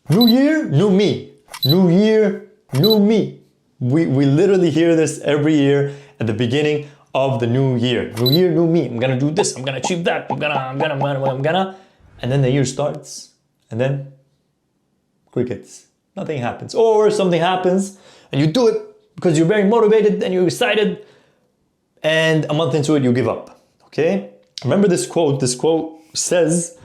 New year, new me. New year, new me. We literally hear this every year at the beginning of the new year. New year, new me. I'm gonna do this. I'm gonna achieve that. I'm gonna. And then the year starts, and then crickets. Nothing happens. Or something happens, and you do it because you're very motivated and you're excited, and a month into it, you give up. Okay? Remember this quote. This quote says,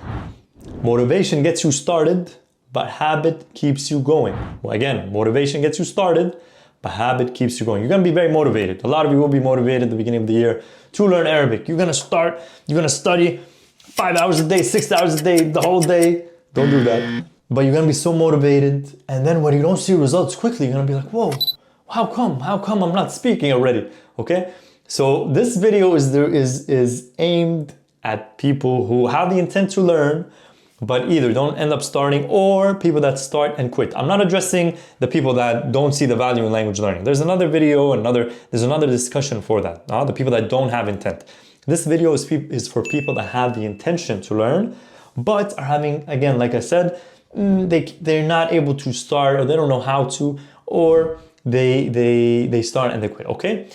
motivation gets you started, but habit keeps you going. Well, again, motivation gets you started, but habit keeps you going. You're gonna be very motivated. A lot of you will be motivated at the beginning of the year to learn Arabic. You're gonna start, you're gonna study 5 hours a day, 6 hours a day, the whole day. Don't do that. But you're gonna be so motivated. And then when you don't see results quickly, you're gonna be like, whoa, how come? How come I'm not speaking already? Okay? So this video is aimed at people who have the intent to learn, but either don't end up starting, or people that start and quit. I'm not addressing the people that don't see the value in language learning. There's another video, there's another discussion for that. The people that don't have intent. This video is for people that have the intention to learn, but are having, again, like I said, they're not able to start, or they don't know how to, or they start and they quit, okay?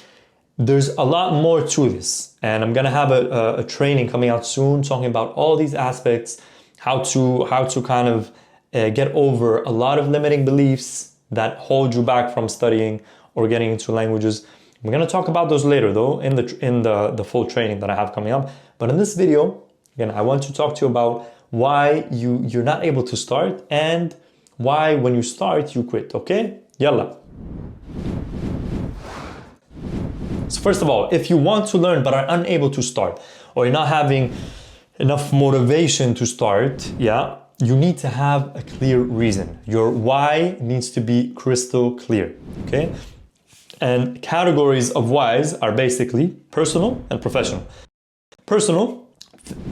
There's a lot more to this, and I'm gonna have a training coming out soon talking about all these aspects, how to kind of get over a lot of limiting beliefs that hold you back from studying or getting into languages. We're gonna talk about those later though in the full training that I have coming up. But in this video, again, I want to talk to you about why you're not able to start, and why when you start you quit, okay? Yalla. So first of all, if you want to learn but are unable to start, or you're not having enough motivation to start, you need to have a clear reason. Your why needs to be crystal clear, okay? And categories of whys are basically personal and professional. Personal,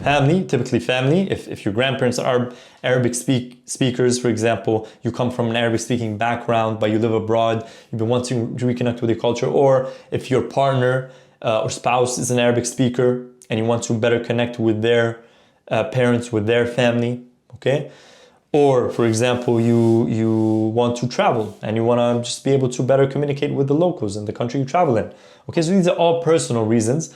family, typically family. If your grandparents are Arabic speakers, for example, you come from an Arabic speaking background, but you live abroad, you've been wanting to reconnect with your culture, or if your partner or spouse is an Arabic speaker and you want to better connect with their parents, with their family, okay? Or, for example, you want to travel and you want to just be able to better communicate with the locals in the country you travel in. Okay, so these are all personal reasons.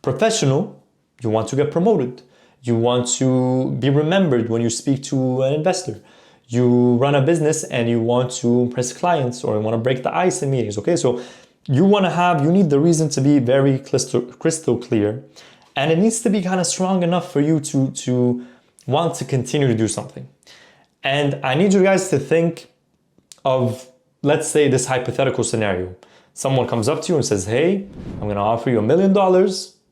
Professional, you want to get promoted. You want to be remembered when you speak to an investor. You run a business and you want to impress clients, or you want to break the ice in meetings, okay? So you need the reason to be very crystal clear, and it needs to be kind of strong enough for you to want to continue to do something. And I need you guys to think of, let's say, this hypothetical scenario. Someone comes up to you and says, hey, I'm gonna offer you $1 million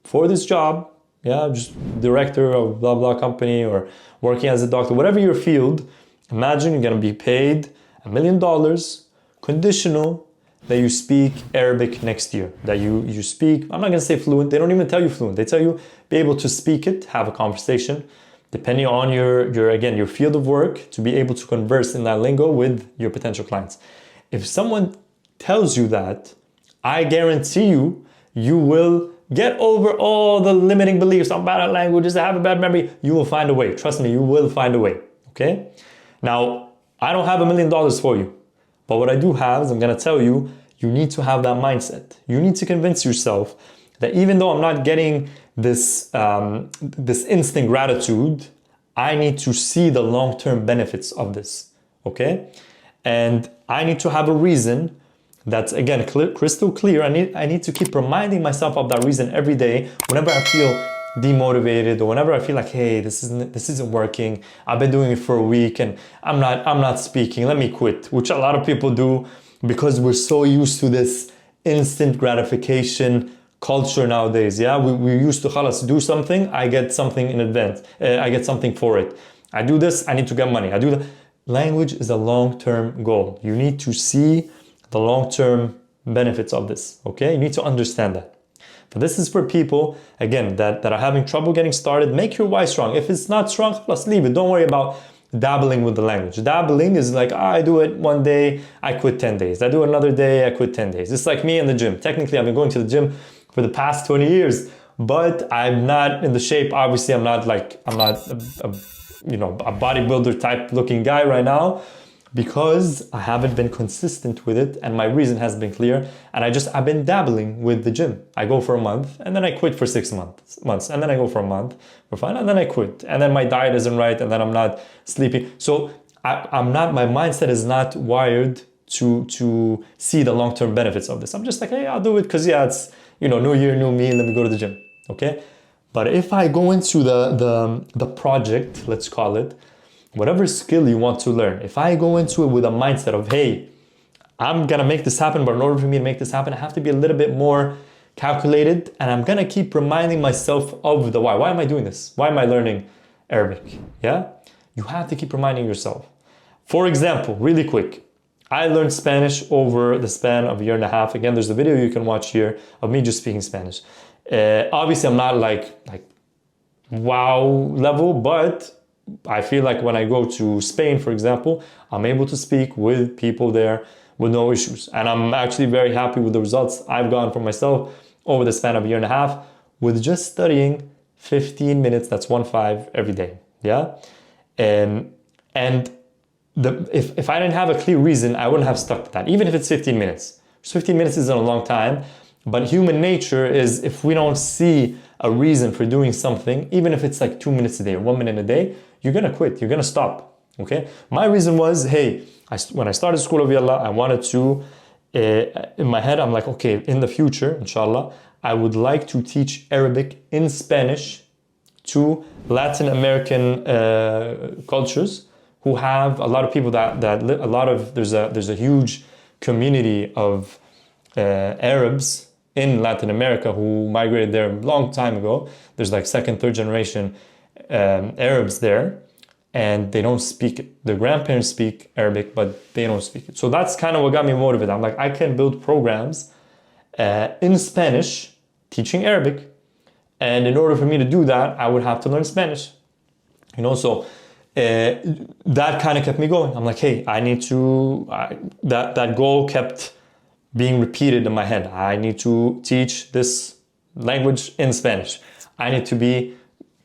for this job. Yeah, just director of blah, blah company, or working as a doctor, whatever your field. Imagine you're gonna be paid $1 million, conditional that you speak Arabic next year. That you speak, I'm not gonna say fluent, they don't even tell you fluent. They tell you be able to speak it, have a conversation, depending on your field of work, to be able to converse in that lingo with your potential clients. If someone tells you that, I guarantee you will get over all the limiting beliefs. I'm bad at languages, I have a bad memory. You will find a way. Trust me, you will find a way, okay? Now, I don't have $1 million for you, but what I do have is I'm gonna tell you, you need to have that mindset. You need to convince yourself that even though I'm not getting this instant gratitude, I need to see the long-term benefits of this, okay? And I need to have a reason that's, again, crystal clear. I need to keep reminding myself of that reason every day whenever I feel demotivated, or whenever I feel like, hey, this isn't working. I've been doing it for a week and I'm not speaking. Let me quit, which a lot of people do because we're so used to this instant gratification culture nowadays. Yeah, we're used to khalas, do something, I get something in advance. I get something for it. I do this, I need to get money. I do that. Language is a long-term goal. You need to see the long-term benefits of this, okay? You need to understand that. But this is for people, again, that are having trouble getting started. Make your why strong. If it's not strong, let's leave it. Don't worry about dabbling with the language. Dabbling is like, I do it one day, I quit 10 days. I do it another day, I quit 10 days. It's like me in the gym. Technically, I've been going to the gym for the past 20 years, but I'm not in the shape. Obviously, I'm not a bodybuilder type looking guy right now. because I haven't been consistent with it and my reason has been clear. And I've been dabbling with the gym. I go for a month and then I quit for 6 months and then I go for a month for fun and then I quit. And then my diet isn't right and then I'm not sleeping. So my mindset is not wired to see the long-term benefits of this. I'm just like, hey, I'll do it because yeah, it's, new year, new me, let me go to the gym, okay? But if I go into the project, let's call it, whatever skill you want to learn, if I go into it with a mindset of, hey, I'm gonna make this happen, but in order for me to make this happen, I have to be a little bit more calculated, and I'm gonna keep reminding myself of the why. Why am I doing this? Why am I learning Arabic? Yeah? You have to keep reminding yourself. For example, really quick, I learned Spanish over the span of a year and a half. Again, there's a video you can watch here of me just speaking Spanish. Obviously, I'm not like wow level, but I feel like when I go to Spain, for example, I'm able to speak with people there with no issues. And I'm actually very happy with the results I've gotten for myself over the span of a year and a half with just studying 15 minutes, that's 1-5 every day, yeah? And if I didn't have a clear reason, I wouldn't have stuck to that, even if it's 15 minutes. 15 minutes isn't a long time, but human nature is if we don't see a reason for doing something, even if it's like 2 minutes a day or 1 minute a day, you're gonna quit, you're gonna stop, okay? My reason was, hey, when I started School of Yalla, I wanted to, in my head, I'm like, okay, in the future, inshallah, I would like to teach Arabic in Spanish to Latin American cultures who have a lot of people there's a huge community of Arabs in Latin America who migrated there a long time ago. There's like second, third generation Arabs there, and they don't speak it. Their grandparents speak Arabic, but they don't speak it. So that's kind of what got me motivated. I'm like, I can build programs in Spanish teaching Arabic. And in order for me to do that, I would have to learn Spanish. So that kind of kept me going. I'm like, hey, I need to, that goal kept being repeated in my head. I need to teach this language in Spanish. I need to be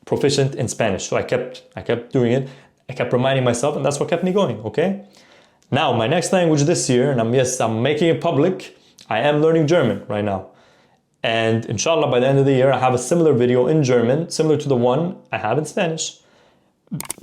proficient in Spanish. So I kept doing it. I kept reminding myself, and that's what kept me going, okay? Now, my next language this year, and I'm making it public, I am learning German right now. And inshallah, by the end of the year, I have a similar video in German, similar to the one I have in Spanish.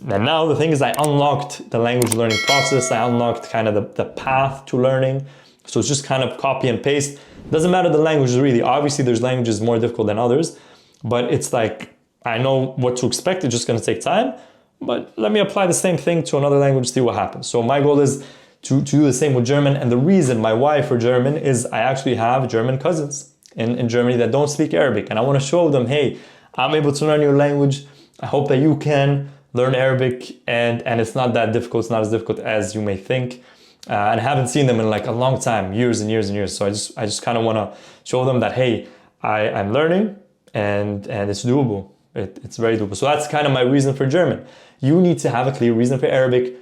And now the thing is, I unlocked the language learning process. I unlocked kind of the path to learning. So it's just kind of copy and paste. Doesn't matter the languages really. Obviously, there's languages more difficult than others, but it's like, I know what to expect. It's just going to take time, but let me apply the same thing to another language, see what happens. So my goal is to do the same with German. And the reason my why for German is I actually have German cousins in Germany that don't speak Arabic. And I want to show them, hey, I'm able to learn your language. I hope that you can learn Arabic, and it's not that difficult. It's not as difficult as you may think. And I haven't seen them in like a long time, years and years and years. So I just kind of want to show them that, hey, I'm learning and it's doable. It's very doable. So that's kind of my reason for German. You need to have a clear reason for Arabic,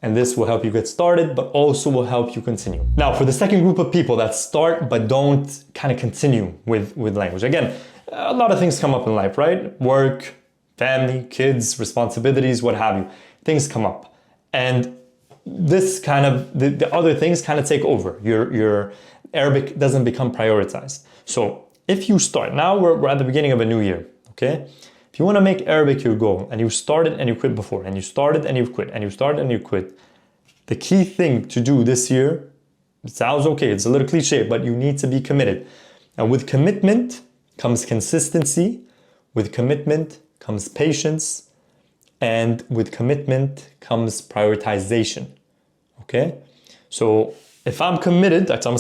and this will help you get started, but also will help you continue. Now, for the second group of people that start but don't kind of continue with language. Again, a lot of things come up in life, right? Work, family, kids, responsibilities, what have you. Things come up. And this kind of, the other things kind of take over. Your Arabic doesn't become prioritized. So if you start, now we're at the beginning of a new year, okay? If you want to make Arabic your goal, and you started and you quit before, and you started and you've quit, and you started and you quit, the key thing to do this year, it sounds okay, it's a little cliche, but you need to be committed. And with commitment comes consistency, with commitment comes patience, and with commitment comes prioritization, okay? So if I'm committed, I'm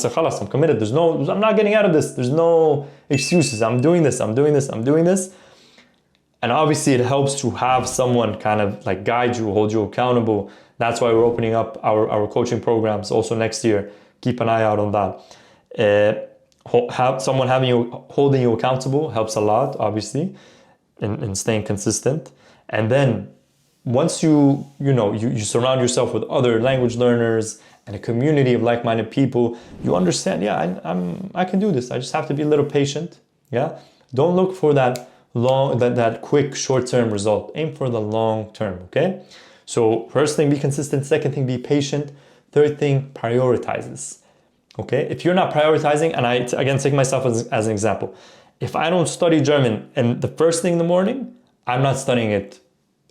committed, I'm not getting out of this, there's no excuses, I'm doing this. And obviously it helps to have someone kind of like guide you, hold you accountable. That's why we're opening up our coaching programs also next year. Keep an eye out on that. Have someone holding you accountable helps a lot, obviously, in staying consistent. And then once you surround yourself with other language learners and a community of like-minded people, you understand, yeah, I can do this. I just have to be a little patient. Yeah. Don't look for that quick short-term result. Aim for the long term, okay? So first thing, be consistent. Second thing, be patient. Third thing, prioritizes. Okay, if you're not prioritizing, and I again take myself as an example, if I don't study German and the first thing in the morning, I'm not studying it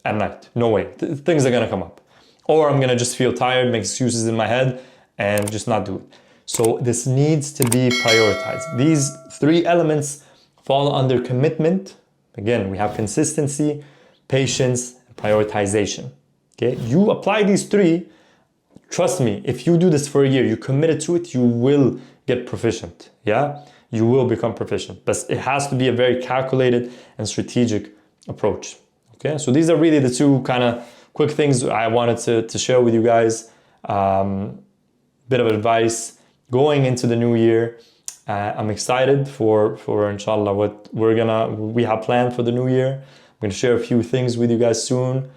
at night. No way. Things are gonna come up. Or I'm gonna just feel tired, make excuses in my head, and just not do it. So this needs to be prioritized. These three elements fall under commitment. Again, we have consistency, patience, and prioritization. Okay, you apply these three. Trust me, if you do this for a year, you're committed to it, you will get proficient. Yeah, you will become proficient. But it has to be a very calculated and strategic approach. Okay, so these are really the two kind of quick things I wanted to share with you guys. Bit of advice going into the new year. I'm excited for inshallah what we have planned for the new year. I'm gonna share a few things with you guys soon.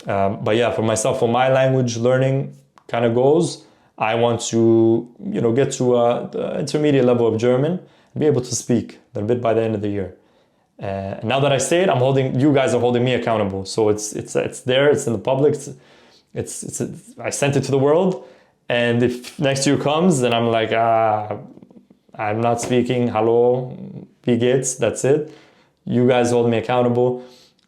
But yeah, for myself, for my language learning kind of goals, I want to get to the intermediate level of German and be able to speak a little bit by the end of the year. And now that I say it, you guys are holding me accountable. So it's there, it's in the public, I sent it to the world. And if next year comes and I'm like, I'm not speaking, hello, wie geht's, that's it. You guys hold me accountable.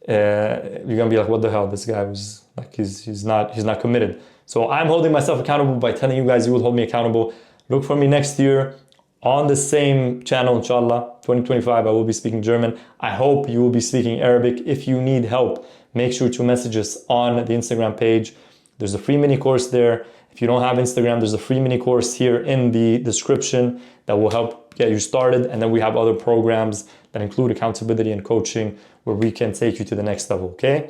You're gonna be like, what the hell? This guy was like, he's not committed. So I'm holding myself accountable by telling you guys you will hold me accountable. Look for me next year on the same channel, inshallah. 2025, I will be speaking German. I hope you will be speaking Arabic. If you need help, make sure to message us on the Instagram page. There's a free mini course there. If you don't have Instagram, there's a free mini course here in the description that will help get you started. And then we have other programs that include accountability and coaching where we can take you to the next level, okay?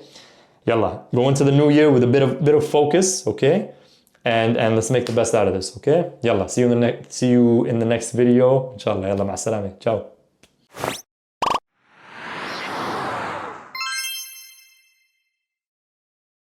Yalla, go into the new year with a bit of focus, okay? And let's make the best out of this, okay? Yalla, see you in the next video. Inshallah, yalla, ma'a salama. Ciao.